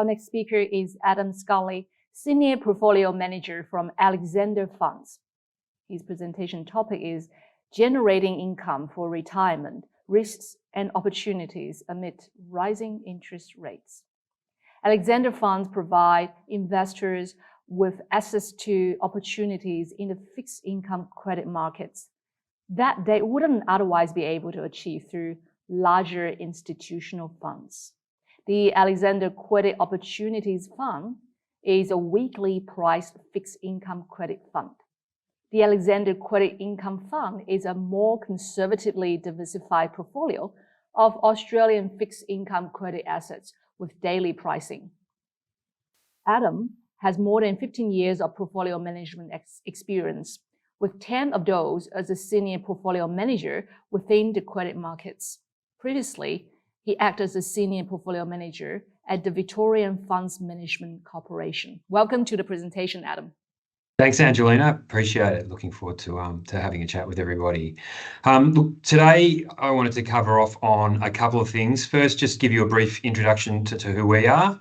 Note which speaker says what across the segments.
Speaker 1: Our next speaker is Adam Scully, Senior Portfolio Manager from Alexander Funds. His presentation topic is Generating Income for Retirement, Risks and Opportunities Amid Rising Interest Rates. Alexander Funds provide investors with access to opportunities in the fixed income credit markets that they wouldn't otherwise be able to achieve through larger institutional funds. The Alexander Credit Opportunities Fund is a weekly priced fixed income credit fund. The Alexander Credit Income Fund is a more conservatively diversified portfolio of Australian fixed income credit assets with daily pricing. Adam has more than 15 years of portfolio management experience, with 10 of those as a senior portfolio manager within the credit markets. Previously, he acted as a senior portfolio manager at the Victorian Funds Management Corporation. Welcome to the presentation, Adam.
Speaker 2: Thanks, Angelina. Appreciate it. Looking forward to having a chat with everybody. Look, today I wanted to cover off on a couple of things. First, just give you a brief introduction to who we are,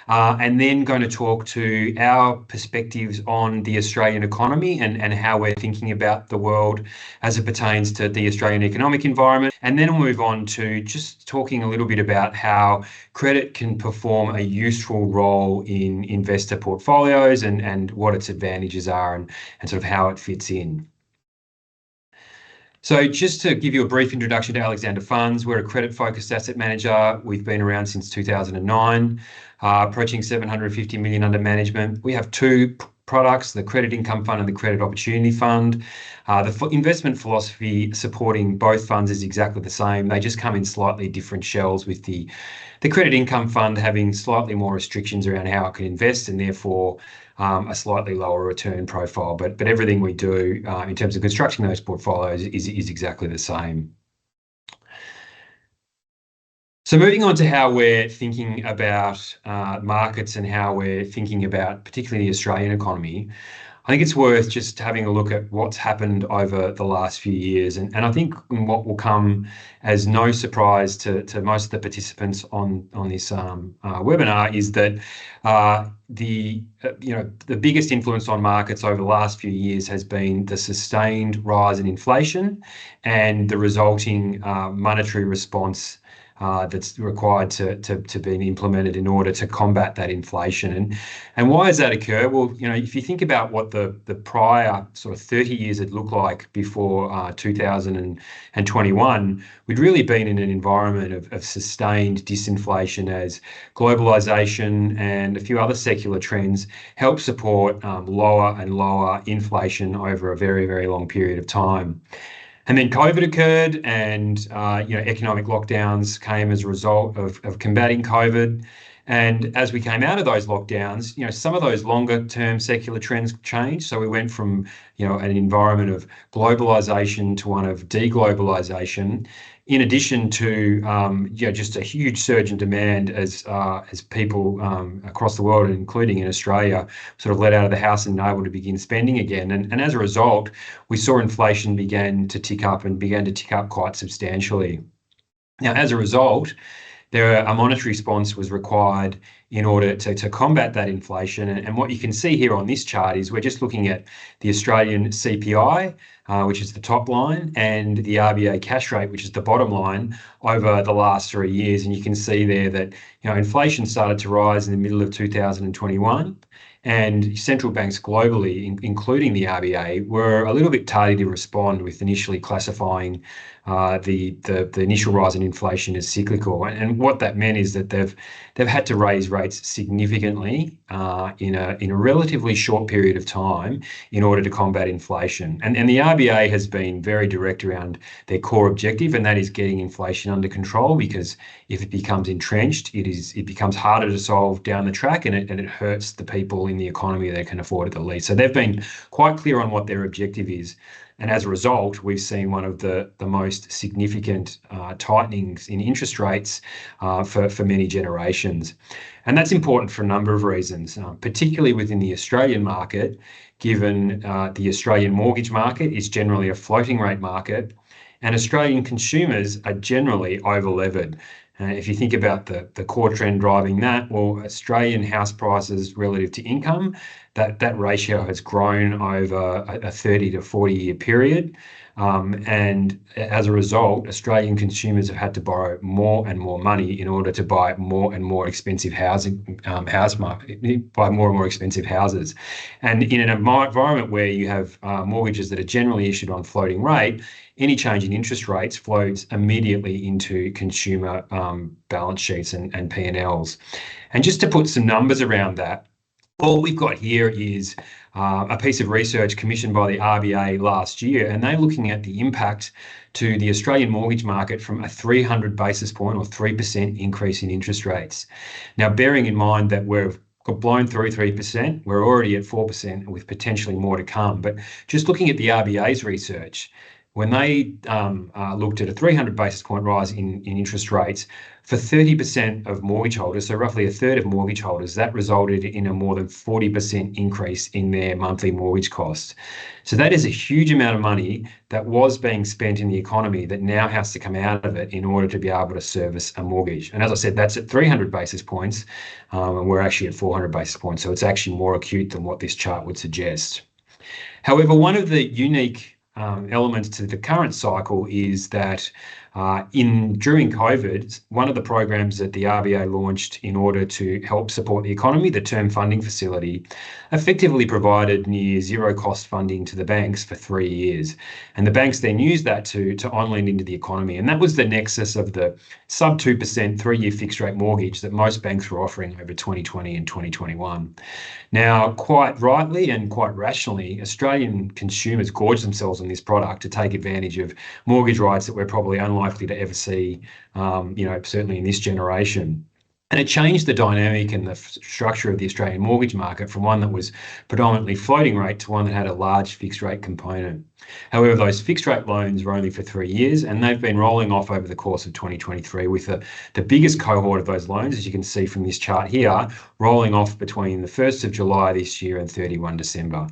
Speaker 2: and then going to talk to our perspectives on the Australian economy and how we're thinking about the world as it pertains to the Australian economic environment. And then we'll move on to just talking a little bit about how credit can perform a useful role in investor portfolios and what its advantages are and sort of how it fits in. So just to give you a brief introduction to Alexander Funds, we're a credit-focused asset manager. We've been around since 2009, approaching 750 million under management. We have two products, the Credit Income Fund and the Credit Opportunity Fund. The investment philosophy supporting both funds is exactly the same. They just come in slightly different shells, with the Credit Income Fund having slightly more restrictions around how it can invest and therefore a slightly lower return profile. But everything we do in terms of constructing those portfolios is exactly the same. So moving on to how we're thinking about markets and how we're thinking about particularly the Australian economy, I think it's worth just having a look at what's happened over the last few years. And I think what will come as no surprise to most of the participants on this webinar is that the biggest influence on markets over the last few years has been the sustained rise in inflation and the resulting monetary response that's required to be implemented in order to combat that inflation. And why has that occurred? Well, if you think about what the prior sort of 30 years had looked like before 2021, we'd really been in an environment of sustained disinflation as globalization and a few other secular trends help support lower and lower inflation over a very, very long period of time. And then COVID occurred, and economic lockdowns came as a result of combating COVID. And as we came out of those lockdowns, some of those longer-term secular trends changed. So we went from an environment of globalization to one of deglobalization, in addition to just a huge surge in demand as people across the world, including in Australia, sort of let out of the house and able to begin spending again. And as a result, we saw inflation began to tick up quite substantially. Now, as a result, a monetary response was required in order to combat that inflation. And what you can see here on this chart is we're just looking at the Australian CPI, which is the top line, and the RBA cash rate, which is the bottom line, over the last 3 years. And you can see there that inflation started to rise in the middle of 2021. And central banks globally, including the RBA, were a little bit tardy to respond with initially classifying the initial rise in inflation as cyclical. And what that meant is that they've had to raise rates significantly in a relatively short period of time in order to combat inflation. And the RBA has been very direct around their core objective, and that is getting inflation under control, because if it becomes entrenched, it becomes harder to solve down the track, and it hurts the people in the economy that can afford it the least. So they've been quite clear on what their objective is. And as a result, we've seen one of the most significant tightenings in interest rates for many generations. And that's important for a number of reasons, particularly within the Australian market, given the Australian mortgage market is generally a floating rate market, and Australian consumers are generally over-levered. If you think about the core trend driving that, well, Australian house prices relative to income, that ratio has grown over a 30 to 40 year period. And as a result, Australian consumers have had to borrow more and more money in order to buy more and more expensive buy more and more expensive houses. And in an environment where you have mortgages that are generally issued on floating rate, any change in interest rates flows immediately into consumer balance sheets and P&Ls. And just to put some numbers around that, all we've got here is a piece of research commissioned by the RBA last year, and they're looking at the impact to the Australian mortgage market from a 300 basis point or 3% increase in interest rates. Now, bearing in mind that we've blown through 3%, we're already at 4% with potentially more to come. But just looking at the RBA's research, when they looked at a 300 basis point rise in interest rates for 30% of mortgage holders, so roughly a third of mortgage holders, that resulted in a more than 40% increase in their monthly mortgage costs. So that is a huge amount of money that was being spent in the economy that now has to come out of it in order to be able to service a mortgage. And as I said, that's at 300 basis points, and we're actually at 400 basis points. So it's actually more acute than what this chart would suggest. However, one of the unique elements to the current cycle is that during COVID, one of the programs that the RBA launched in order to help support the economy, the Term Funding Facility, effectively provided near zero cost funding to the banks for 3 years. And the banks then used that to on-lend into the economy. And that was the nexus of the sub 2% 3-year fixed rate mortgage that most banks were offering over 2020 and 2021. Now, quite rightly and quite rationally, Australian consumers gorge themselves on this product to take advantage of mortgage rates that we're probably unlikely to ever see, certainly in this generation. And it changed the dynamic and the structure of the Australian mortgage market from one that was predominantly floating rate to one that had a large fixed rate component. However, those fixed rate loans were only for 3 years, and they've been rolling off over the course of 2023 with the biggest cohort of those loans, as you can see from this chart here, rolling off between the 1st of July this year and 31 December.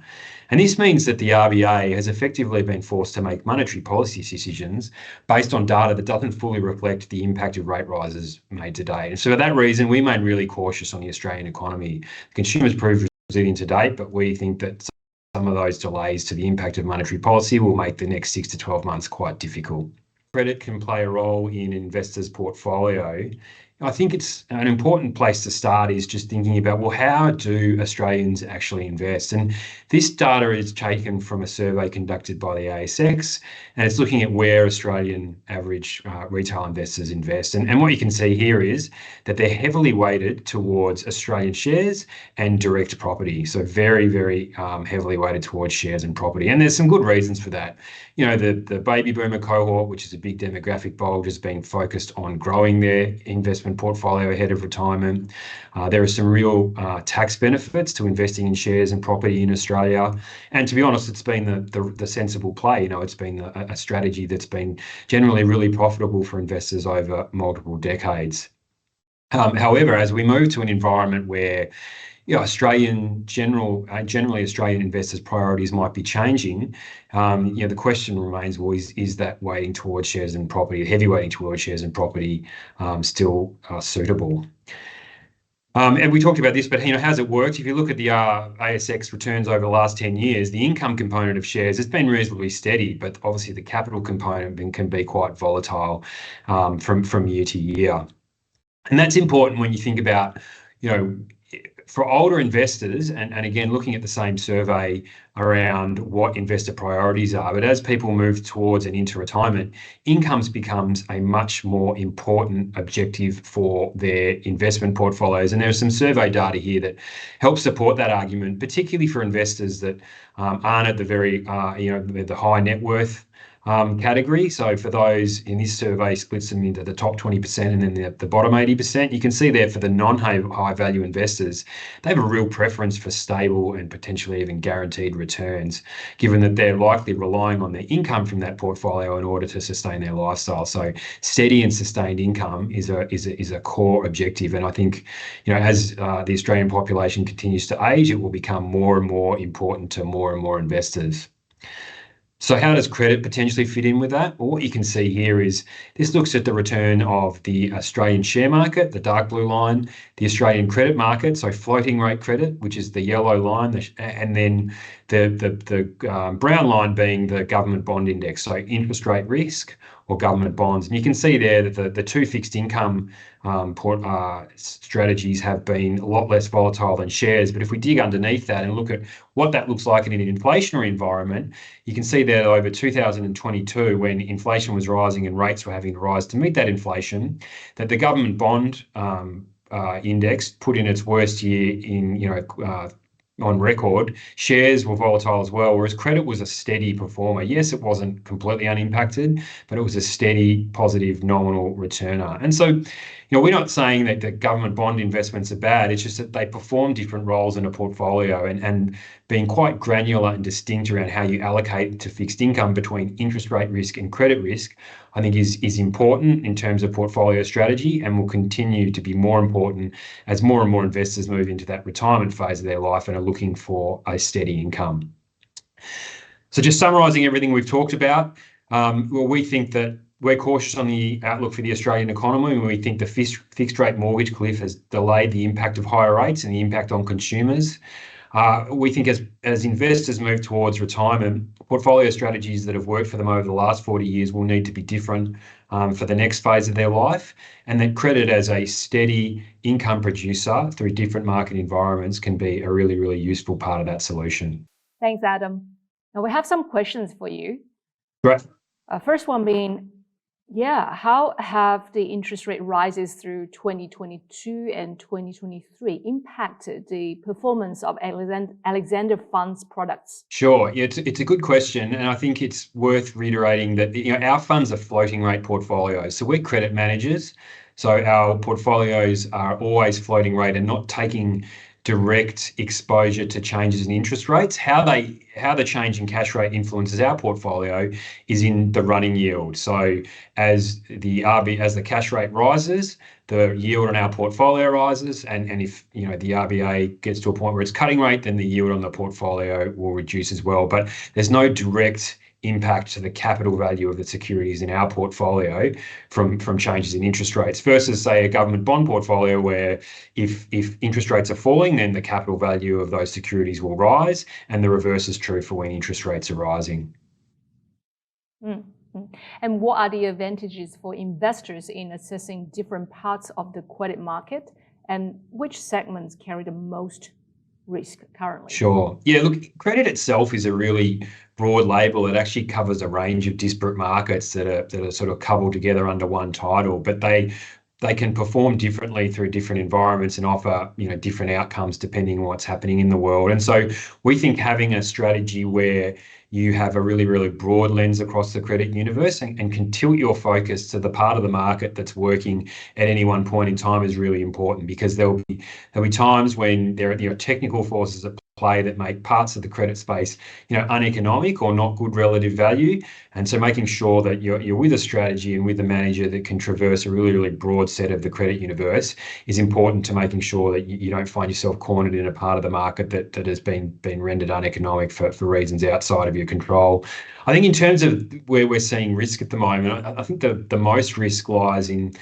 Speaker 2: And this means that the RBA has effectively been forced to make monetary policy decisions based on data that doesn't fully reflect the impact of rate rises made to date. And so for that reason, we remain really cautious on the Australian economy. Consumers proved resilient to date, but we think that some of those delays to the impact of monetary policy will make the next 6 to 12 months quite difficult. Credit can play a role in investors' portfolio. I think it's an important place to start is just thinking about, well, how do Australians actually invest? And this data is taken from a survey conducted by the ASX, and it's looking at where Australian average retail investors invest. And what you can see here is that they're heavily weighted towards Australian shares and direct property. So very, very heavily weighted towards shares and property. And there's some good reasons for that. You know, the baby boomer cohort, which is a big demographic bulge, has been focused on growing their investment portfolio ahead of retirement. There are some real tax benefits to investing in shares and property in Australia. And to be honest, it's been the sensible play. You know, it's been a strategy that's been generally really profitable for investors over multiple decades. However, as we move to an environment where generally Australian investors' priorities might be changing. The question remains: well, is that weighting towards shares and property, heavy weighting towards shares and property, still suitable? And we talked about this, but how's it worked? If you look at the ASX returns over the last 10 years, the income component of shares has been reasonably steady, but obviously the capital component can be quite volatile from year to year. And that's important when you think about, for older investors, and again, looking at the same survey around what investor priorities are, but as people move towards and into retirement, incomes becomes a much more important objective for their investment portfolios. And there's some survey data here that helps support that argument, particularly for investors that aren't at the very, the high net worth category. So for those in this survey, splits them into the top 20% and then the bottom 80%. You can see there for the non-high value investors, they have a real preference for stable and potentially even guaranteed returns, given that they're likely relying on their income from that portfolio in order to sustain their lifestyle. So steady and sustained income is a core objective. And I think, as the Australian population continues to age, it will become more and more important to more and more investors. So how does credit potentially fit in with that? Well, what you can see here is this looks at the return of the Australian share market, the dark blue line, the Australian credit market, so floating rate credit, which is the yellow line, and then the brown line being the government bond index, so interest rate risk or government bonds. And you can see there that the two fixed income strategies have been a lot less volatile than shares. But if we dig underneath that and look at what that looks like in an inflationary environment, you can see that over 2022, when inflation was rising and rates were having to rise to meet that inflation, that the government bond index put in its worst year in on record. Shares were volatile as well, whereas credit was a steady performer. Yes, it wasn't completely unimpacted, but it was a steady, positive, nominal returner. And so, we're not saying that the government bond investments are bad. It's just that they perform different roles in a portfolio, and being quite granular and distinct around how you allocate to fixed income between interest rate risk and credit risk, I think is important in terms of portfolio strategy, and will continue to be more important as more and more investors move into that retirement phase of their life and are looking for a steady income. So just summarising everything we've talked about, we think that we're cautious on the outlook for the Australian economy, and we think the fixed rate mortgage cliff has delayed the impact of higher rates and the impact on consumers. We think as investors move towards retirement, portfolio strategies that have worked for them over the last 40 years will need to be different for the next phase of their life, and that credit as a steady income producer through different market environments can be a really, really useful part of that solution.
Speaker 1: Thanks, Adam. Now we have some questions for you.
Speaker 2: Great.
Speaker 1: First one being, how have the interest rate rises through 2022 and 2023 impacted the performance of Alexander Funds products?
Speaker 2: Sure, yeah, it's a good question, and I think it's worth reiterating that our funds are floating rate portfolios. So we're credit managers, so our portfolios are always floating rate and not taking direct exposure to changes in interest rates. How the change in cash rate influences our portfolio is in the running yield. So as the cash rate rises, the yield on our portfolio rises, and if the RBA gets to a point where it's cutting rate, then the yield on the portfolio will reduce as well. But there's no direct impact to the capital value of the securities in our portfolio from changes in interest rates, versus say a government bond portfolio where if interest rates are falling, then the capital value of those securities will rise, and the reverse is true for when interest rates are rising.
Speaker 1: Mm-hmm. And what are the advantages for investors in assessing different parts of the credit market, and which segments carry the most risk currently?
Speaker 2: Sure. Yeah, look, credit itself is a really broad label. It actually covers a range of disparate markets that are sort of coupled together under one title, but they can perform differently through different environments and offer different outcomes depending on what's happening in the world. And so we think having a strategy where you have a really, really broad lens across the credit universe and can tilt your focus to the part of the market that's working at any one point in time is really important, because there'll be times when there are technical forces at play that make parts of the credit space uneconomic or not good relative value. And so making sure that you're with a strategy and with a manager that can traverse a really, really broad set of the credit universe is important to making sure that you don't find yourself cornered in a part of the market that has been rendered uneconomic for reasons outside of your control. I think in terms of where we're seeing risk at the moment, I think the most risk lies in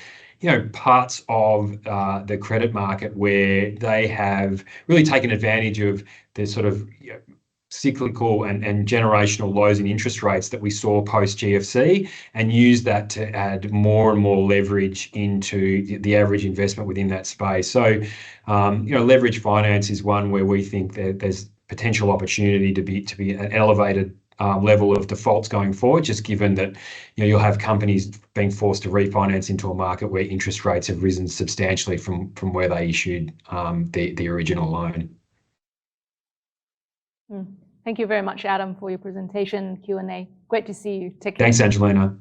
Speaker 2: parts of the credit market where they have really taken advantage of the sort of cyclical and generational lows in interest rates that we saw post GFC, and use that to add more and more leverage into the average investment within that space. So, leverage finance is one where we think that there's potential opportunity to be an elevated level of defaults going forward, just given that you'll have companies being forced to refinance into a market where interest rates have risen substantially from where they issued the original loan.
Speaker 1: Thank you very much, Adam, for your presentation and Q&A. Great to see you. Take care.
Speaker 2: Thanks, Angelina.